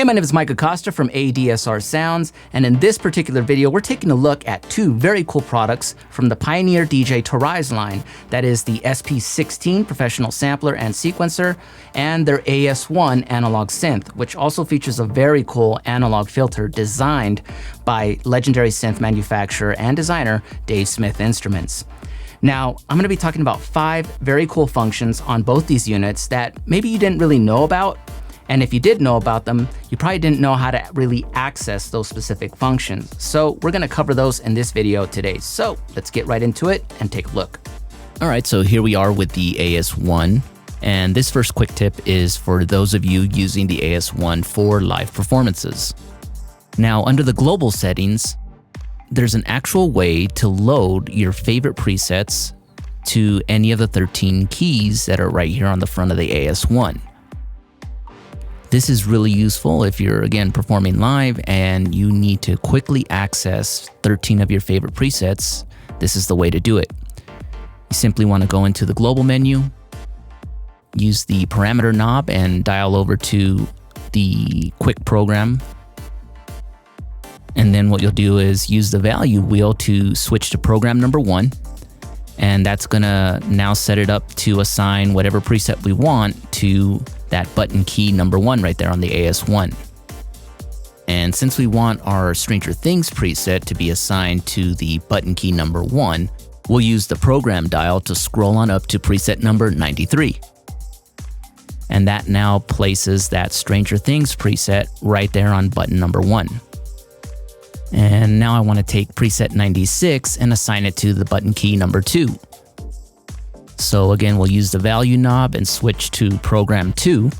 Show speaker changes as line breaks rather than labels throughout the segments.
Hey, my name is Mike Acosta from ADSR Sounds, and in this particular video, we're taking a look at two very cool products from the Pioneer DJ Toraiz line. That is the SP-16 professional sampler and sequencer, and their AS-1 analog synth, which also features a very cool analog filter designed by legendary synth manufacturer and designer Dave Smith Instruments. Now, I'm going to be talking about 5 very cool functions on both these units that maybe you didn't really know about. And if you did know about them, you probably didn't know how to really access those specific functions. So we're gonna cover those in this video today. So let's get right into it and take a look.
All right, so here we are with the AS-1. And this first quick tip is for those of you using the AS-1 for live performances. Now, under the global settings, there's an actual way to load your favorite presets to any of the 13 keys that are right here on the front of the AS-1. This is really useful if you're, again, performing live and you need to quickly access 13 of your favorite presets. This is the way to do it. You simply want to go into the global menu, use the parameter knob and dial over to the quick program. And then what you'll do is use the value wheel to switch to program number 1. And that's gonna now set it up to assign whatever preset we want to that button key number 1 right there on the AS-1. And since we want our Stranger Things preset to be assigned to the button key number 1, we'll use the program dial to scroll on up to preset number 93. And that now places that Stranger Things preset right there on button number 1. And now I want to take preset 96 and assign it to the button key number 2. So again, we'll use the value knob and switch to program 2,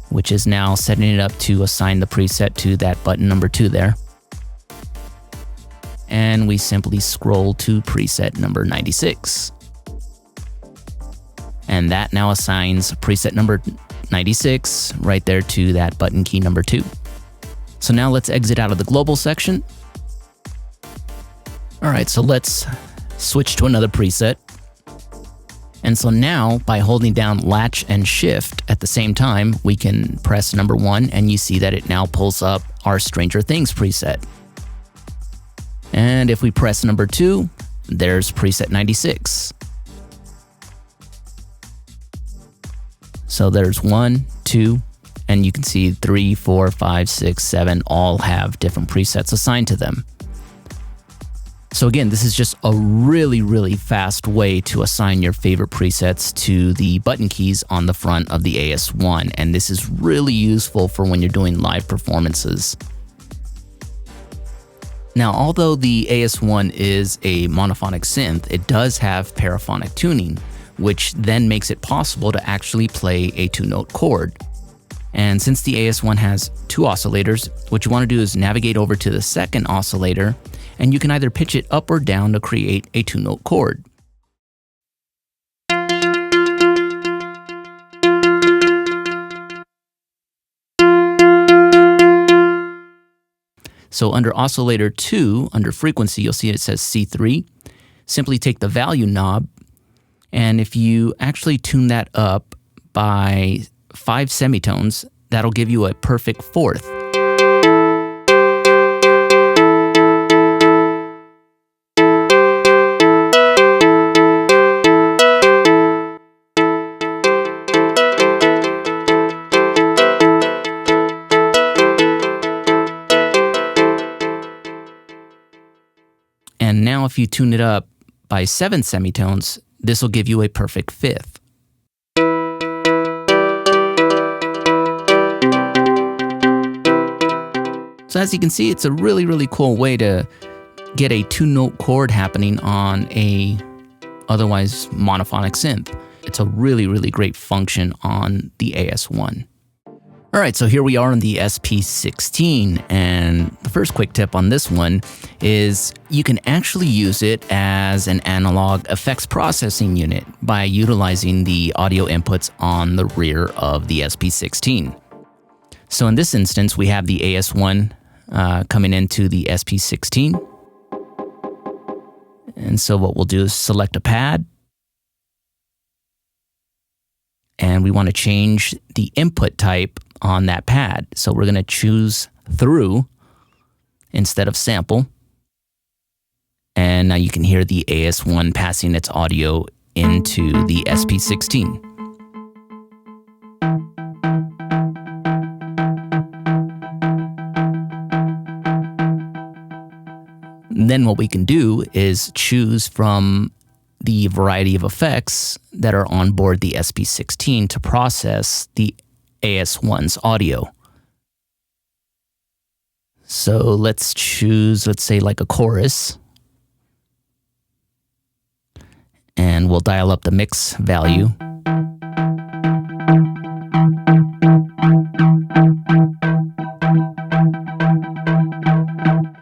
which is now setting it up to assign the preset to that button number 2 there. And we simply scroll to preset number 96. And that now assigns preset number 96 right there to that button key number 2. So now let's exit out of the global section. All right, so let's switch to another preset. And so now, by holding down Latch and Shift at the same time, we can press number 1 and you see that it now pulls up our Stranger Things preset. And if we press number 2, there's preset 96. So there's 1, 2, and you can see 3, 4, 5, 6, 7 all have different presets assigned to them. So again, this is just a really, really fast way to assign your favorite presets to the button keys on the front of the AS-1, and this is really useful for when you're doing live performances. Now, although the AS-1 is a monophonic synth, it does have paraphonic tuning, which then makes it possible to actually play a 2-note chord. And since the AS-1 has 2 oscillators, what you want to do is navigate over to the second oscillator, and you can either pitch it up or down to create a 2-note chord. So under oscillator 2, under frequency, you'll see it says C3. Simply take the value knob, and if you actually tune that up by 5 semitones, that'll give you a perfect 4th. And now if you tune it up by 7 semitones, this will give you a perfect 5th. So as you can see, it's a really, really cool way to get a 2-note chord happening on a otherwise monophonic synth. It's a really, really great function on the AS-1. All right, so here we are on the SP-16, and the first quick tip on this one is you can actually use it as an analog effects processing unit by utilizing the audio inputs on the rear of the SP-16. So in this instance, we have the AS-1 coming into the SP-16. And so what we'll do is select a pad. And we want to change the input type on that pad. So we're going to choose through instead of sample. And now you can hear the AS1 passing its audio into the SP-16. Then what we can do is choose from the variety of effects that are on board the SP-16 to process the AS1's audio. So let's choose, let's say like a chorus. And we'll dial up the mix value.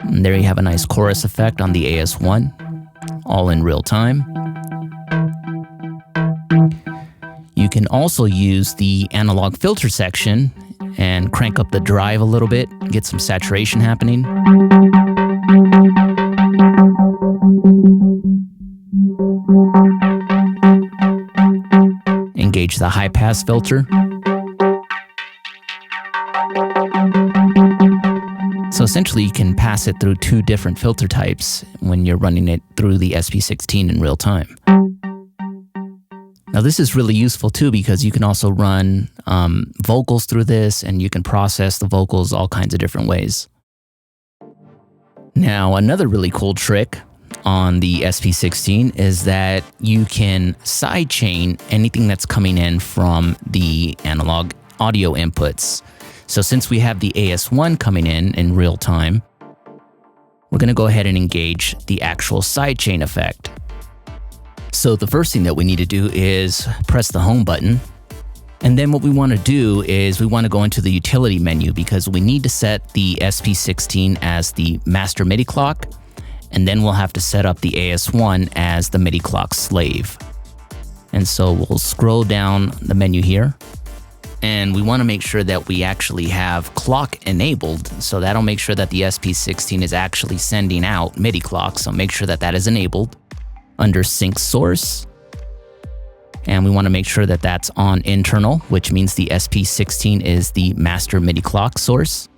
And there you have a nice chorus effect on the AS1, all in real time. You can also use the analog filter section and crank up the drive a little bit, get some saturation happening. Engage the high pass filter. So essentially you can pass it through two different filter types when you're running it through the SP-16 in real time. Now this is really useful too because you can also run vocals through this, and you can process the vocals all kinds of different ways. Now another really cool trick on the SP-16 is that you can sidechain anything that's coming in from the analog audio inputs. So since we have the AS1 coming in real time, we're going to go ahead and engage the actual sidechain effect. So the first thing that we need to do is press the home button. And then what we want to do is we want to go into the utility menu because we need to set the SP-16 as the master MIDI clock. And then we'll have to set up the AS1 as the MIDI clock slave. And so we'll scroll down the menu here. And we want to make sure that we actually have clock enabled. So that'll make sure that the SP-16 is actually sending out MIDI clock. So make sure that that is enabled under sync source. And we want to make sure that that's on internal, which means the SP-16 is the master MIDI clock source.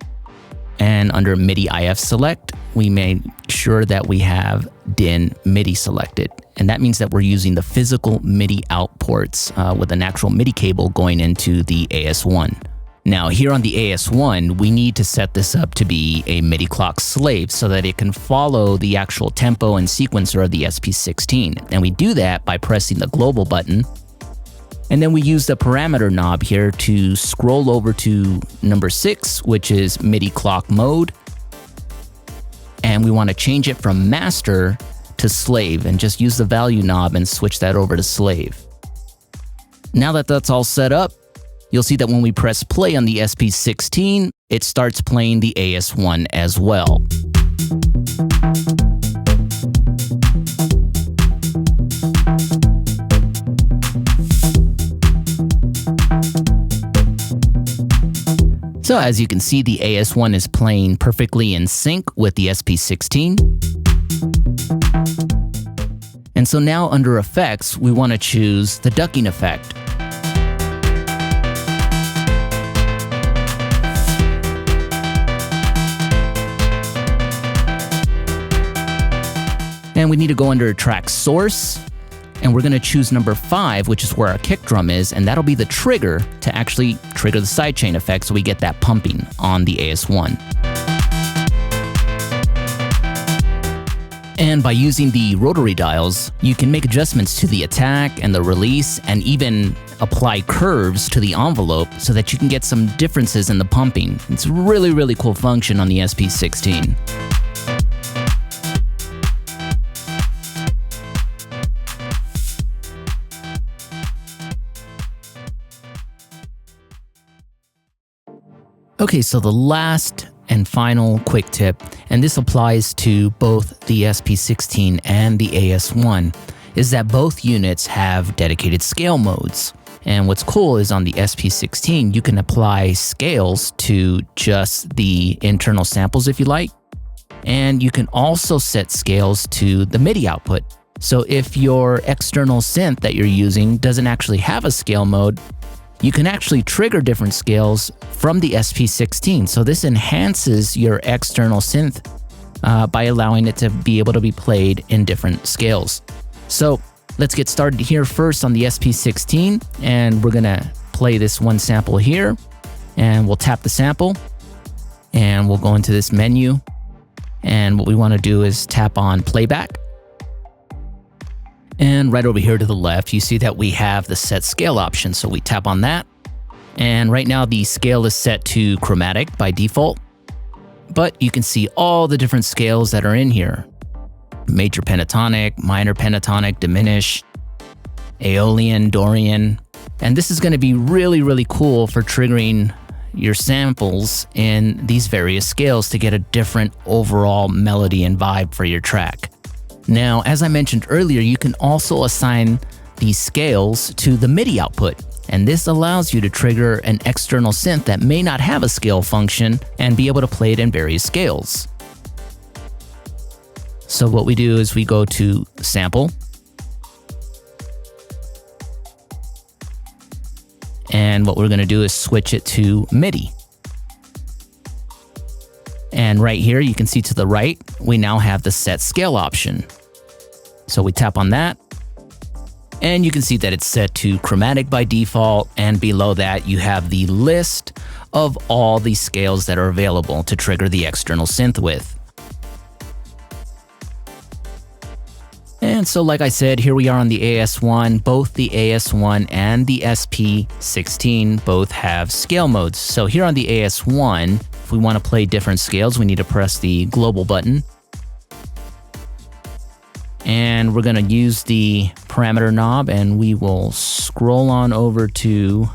And under MIDI IF select, we make sure that we have DIN MIDI selected. And that means that we're using the physical MIDI out ports with an actual MIDI cable going into the AS1. Now here on the AS1, we need to set this up to be a MIDI clock slave so that it can follow the actual tempo and sequencer of the SP-16. And we do that by pressing the global button. And then we use the parameter knob here to scroll over to number 6, which is MIDI clock mode. And we want to change it from master to slave, and just use the value knob and switch that over to slave. Now that that's all set up, you'll see that when we press play on the SP-16, it starts playing the AS1 as well. So as you can see, the AS1 is playing perfectly in sync with the SP-16. And so now under effects, we want to choose the ducking effect. And we need to go under track source, and we're going to choose number 5, which is where our kick drum is, and that'll be the trigger to actually trigger the sidechain effect so we get that pumping on the AS1. And by using the rotary dials, you can make adjustments to the attack and the release, and even apply curves to the envelope so that you can get some differences in the pumping. It's a really, really cool function on the SP-16. Okay, so the last and final quick tip, and this applies to both the SP-16 and the AS1, is that both units have dedicated scale modes. And what's cool is on the SP-16, you can apply scales to just the internal samples if you like. And you can also set scales to the MIDI output. So if your external synth that you're using doesn't actually have a scale mode, you can actually trigger different scales from the SP-16. So this enhances your external synth by allowing it to be able to be played in different scales. So let's get started here first on the SP-16, and we're gonna play this one sample here, and we'll tap the sample, and we'll go into this menu, and what we wanna do is tap on playback. And right over here to the left, you see that we have the set scale option. So we tap on that. And right now the scale is set to chromatic by default, but you can see all the different scales that are in here. Major pentatonic, minor pentatonic, diminished, Aeolian, Dorian. And this is gonna be really, really cool for triggering your samples in these various scales to get a different overall melody and vibe for your track. Now, as I mentioned earlier, you can also assign these scales to the MIDI output, and this allows you to trigger an external synth that may not have a scale function and be able to play it in various scales. So what we do is we go to Sample, and what we're gonna do is switch it to MIDI. And right here, you can see to the right, we now have the set scale option. So we tap on that, and you can see that it's set to chromatic by default, and below that, you have the list of all the scales that are available to trigger the external synth with. And so like I said, here we are on the AS1. Both the AS1 and the SP-16 both have scale modes. So here on the AS1, if we want to play different scales, we need to press the global button. And we're going to use the parameter knob, and we will scroll on over to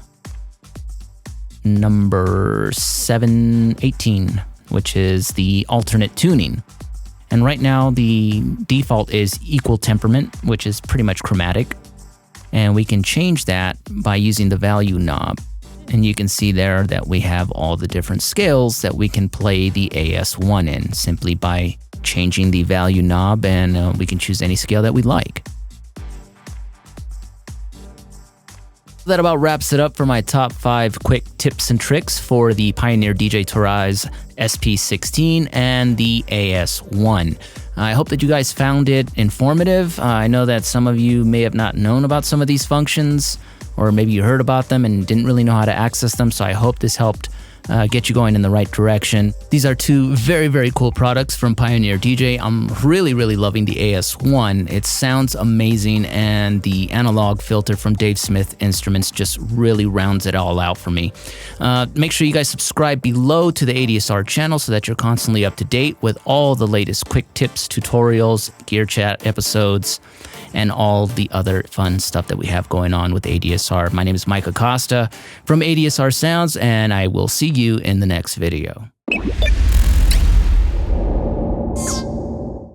number 718, which is the alternate tuning. And right now the default is equal temperament, which is pretty much chromatic. And we can change that by using the value knob. And you can see there that we have all the different scales that we can play the AS1 in simply by changing the value knob, and we can choose any scale that we like. That about wraps it up for my top 5 quick tips and tricks for the Pioneer DJ Toraiz SP-16 and the AS1. I hope that you guys found it informative. I know that some of you may have not known about some of these functions, or maybe you heard about them and didn't really know how to access them, so I hope this helped get you going in the right direction. These are two very, very cool products from Pioneer DJ. I'm really, really loving the AS1. It sounds amazing, and the analog filter from Dave Smith Instruments just really rounds it all out for me. Make sure you guys subscribe below to the ADSR channel so that you're constantly up to date with all the latest quick tips, tutorials, gear chat episodes, and all the other fun stuff that we have going on with ADSR. My name is Mike Acosta from ADSR Sounds, and I will see you in the next video.